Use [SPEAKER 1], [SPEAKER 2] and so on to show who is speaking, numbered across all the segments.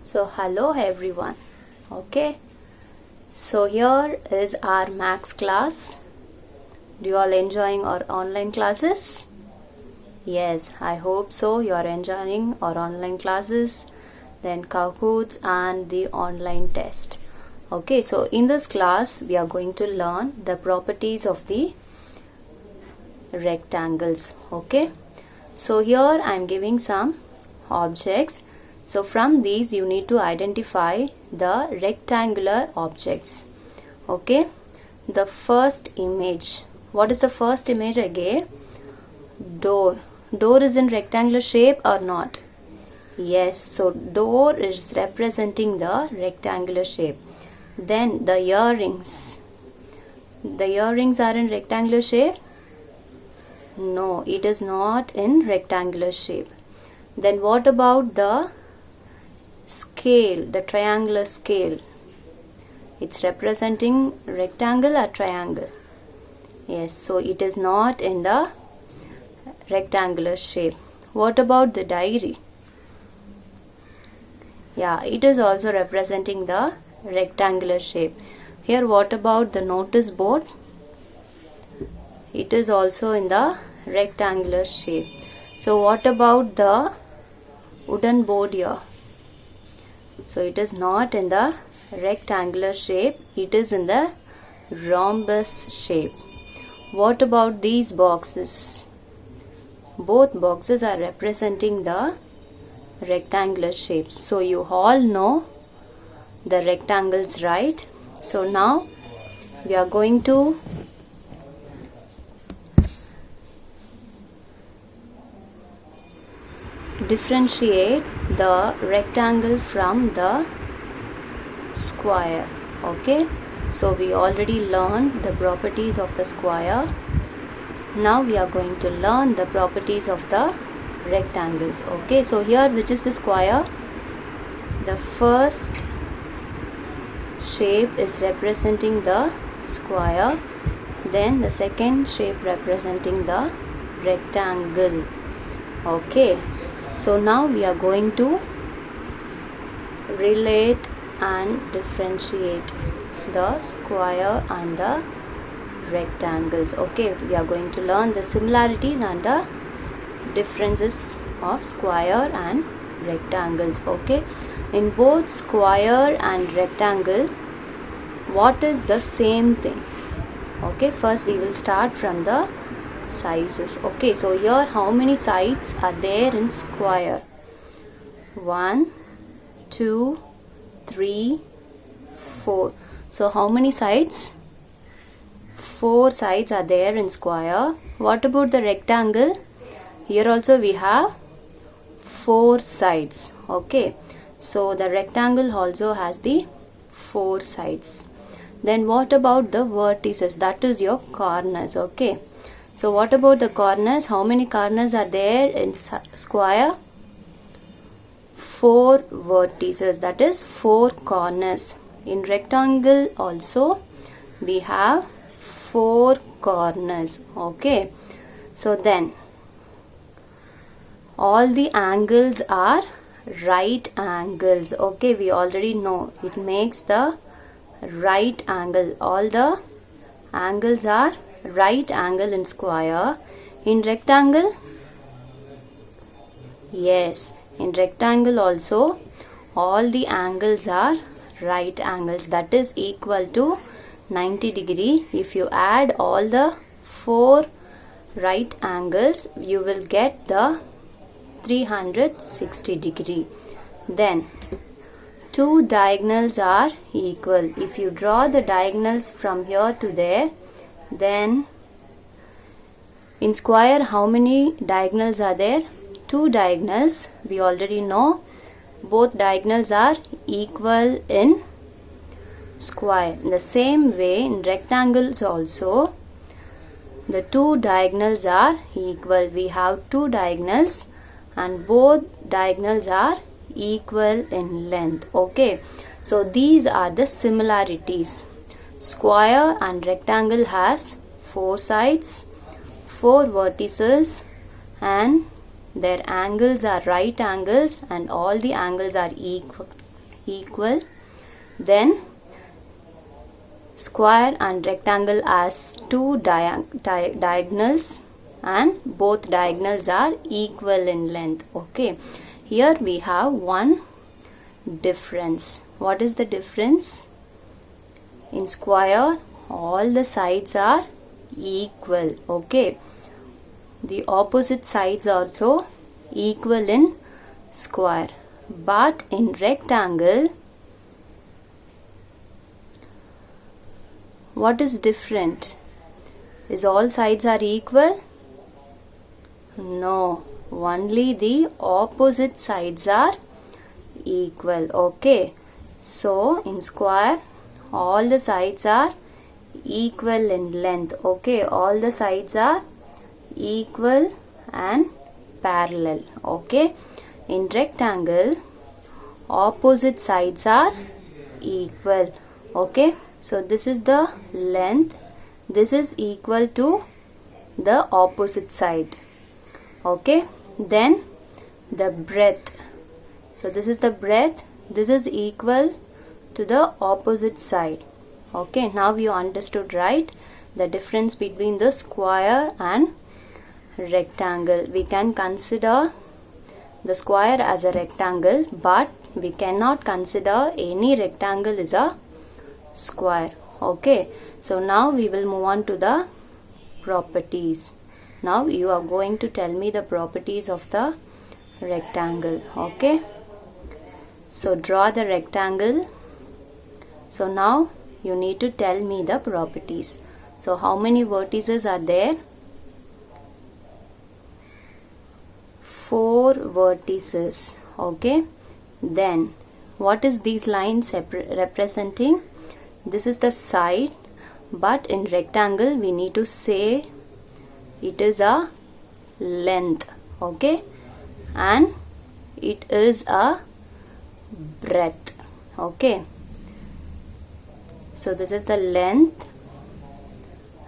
[SPEAKER 1] So hello everyone. Okay. So here is our max class. Do you all enjoying our online classes? Yes, I hope so. You are enjoying our online classes, then Kahoots and the online test. Okay, so in this class we are going to learn the properties of the rectangles. Okay. So here I am giving some objects. So from these you need to identify the rectangular objects. Okay. The first image. What is the first image I gave? Door. Door is in rectangular shape or not? Yes. So door is representing the rectangular shape. Then the earrings. The earrings are in rectangular shape? No, it is not in rectangular shape. Then what about the scale, the triangular scale? It's representing rectangle or triangle? Yes, so it is not in the rectangular shape. What about the diary? Yeah, it is also representing the rectangular shape. Here what about the notice board? It is also in the rectangular shape. So what about the wooden board here? So it is not in the rectangular shape, it is in the rhombus shape. What about these boxes? Both boxes are representing the rectangular shapes. So you all know the rectangles, right? So now we are going to differentiate the rectangle from the square. Okay, so we already learned the properties of the square. Now we are going to learn the properties of the rectangles. Okay, so here which is the square? The first shape is representing the square, then the second shape representing the rectangle. Okay, so now we are going to relate and differentiate the square and the rectangles. Okay, we are going to learn the similarities and the differences of square and rectangles. Okay, in both square and rectangle, what is the same thing? Okay, first we will start from the sizes. Okay, so here how many sides are there in square? 1, 2, 3, 4. So how many sides? 4 sides are there in square. What about the rectangle? Here also we have 4 sides. Okay, so the rectangle also has the 4 sides. Then what about the vertices? That is your corners. Okay, so what about the corners? How many corners are there in square? 4 vertices, that is 4 corners. In rectangle also we have 4 corners. Okay, so then all the angles are right angles. Okay, we already know it makes the right angle. All the angles are right angle in square. In rectangle, yes, in rectangle also all the angles are right angles, that is equal to 90 degree. If you add all the 4 right angles, you will get the 360 degree. Then 2 diagonals are equal. If you draw the diagonals from here to there, then in square how many diagonals are there? 2 diagonals. We already know both diagonals are equal in square. In the same way in rectangles also the 2 diagonals are equal. We have 2 diagonals and both diagonals are equal in length. Okay, so these are the similarities. Square and rectangle has 4 sides, 4 vertices, and their angles are right angles and all the angles are equal. equal. Then square and rectangle has two diagonals, and both diagonals are equal in length. Okay, here we have one difference. What is the difference? In square, all the sides are equal. Okay, the opposite sides also equal in square, but in rectangle, what is different? Is all sides are equal? No, only the opposite sides are equal. Okay, so in square, all the sides are equal in length. Okay, all the sides are equal and parallel. Okay, in rectangle, opposite sides are equal. Okay, so this is the length, this is equal to the opposite side. Okay, then the breadth, so this is the breadth, this is equal to the opposite side. Okay, now you understood, right, the difference between the square and rectangle. We can consider the square as a rectangle, but we cannot consider any rectangle is a square. Okay, so now we will move on to the properties. Now you are going to tell me the properties of the rectangle. Okay, so draw the rectangle. So now you need to tell me the properties. So how many vertices are there? 4 vertices. Okay, then what is these lines representing? This is the side, but in rectangle we need to say it is a length. Okay, and it is a breadth. Okay, so this is the length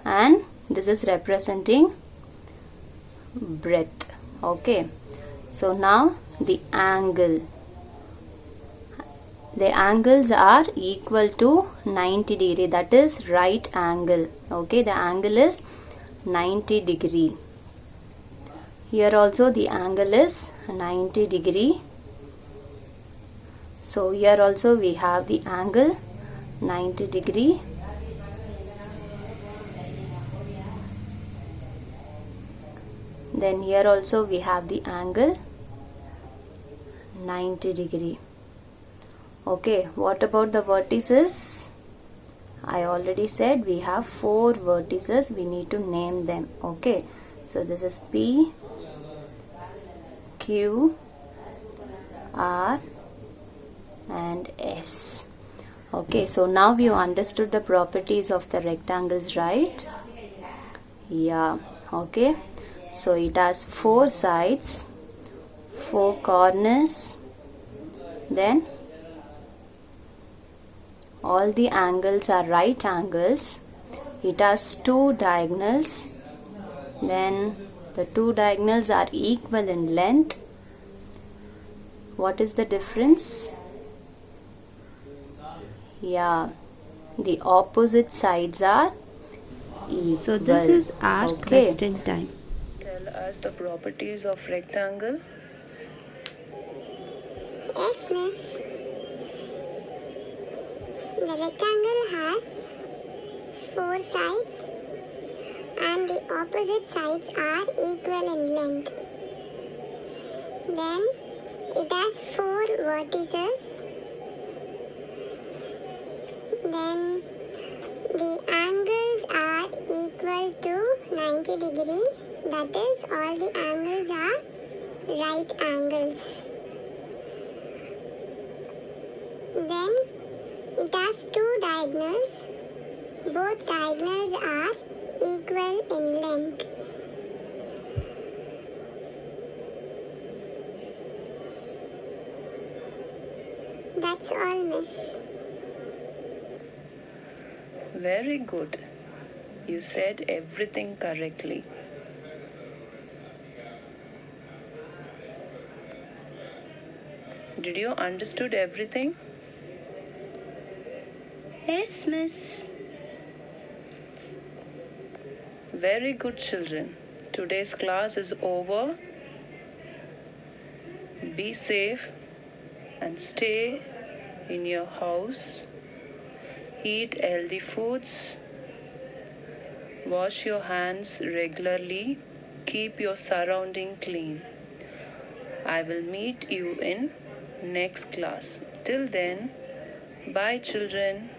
[SPEAKER 1] and this is representing breadth. Okay, so now the angle, the angles are equal to 90 degree, that is right angle. Okay, the angle is 90 degree. Here also the angle is 90 degree. So here also we have the angle 90 degree. Then here also we have the angle 90 degree. Okay, what about the vertices? I already said we have 4 vertices, we need to name them. Okay, so this is P, Q, R and S. Okay, so now you understood the properties of the rectangles, right? Yeah, okay. So it has 4 sides, 4 corners, then all the angles are right angles. It has 2 diagonals, then the 2 diagonals are equal in length. What is the difference? Yeah, the opposite sides are equal.
[SPEAKER 2] So this is our question time.
[SPEAKER 1] Tell us the properties of rectangle.
[SPEAKER 3] Yes, miss. The rectangle has 4 sides and the opposite sides are equal in length. Then it has 4 vertices. Then the angles are equal to 90 degree. That is, all the angles are right angles. Then it has 2 diagonals. Both diagonals are equal in length. That's all, miss.
[SPEAKER 1] Very good. You said everything correctly. Did you understood everything?
[SPEAKER 2] Yes, miss.
[SPEAKER 4] Very good, children. Today's class is over. Be safe and stay in your house. Eat healthy foods. Wash your hands regularly. Keep your surrounding clean. I will meet you in next class. Till then, bye children.